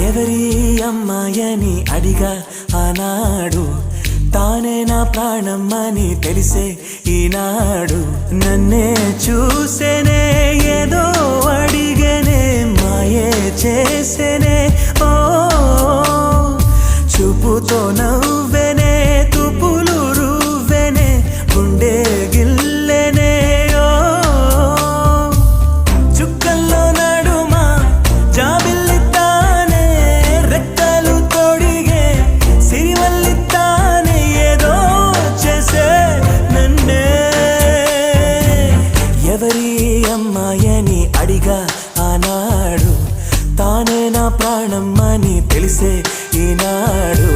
ఎవరి అమ్మాయని అడిగా ఆనాడు తానే నా ప్రాణమ్మని తెలిసే ఈనాడు నన్నే చూసేనే ఏదో అడిగేనే మాయే చేసేనే ఓ చూపుతో నవ్వెనే తుపులు రువ్వెనే గుండె గిల్లెనే ఓ చుక్కల్లో నడుమా జాబిల్లితానే రెక్కలు తొడిగే సిరివల్లితానే ఏదో చేసే నన్నే ఎవరి అమ్మాయని అడిగా ఆనాడు తానే నా ప్రాణమ్మని తెలిసే ఈనాడు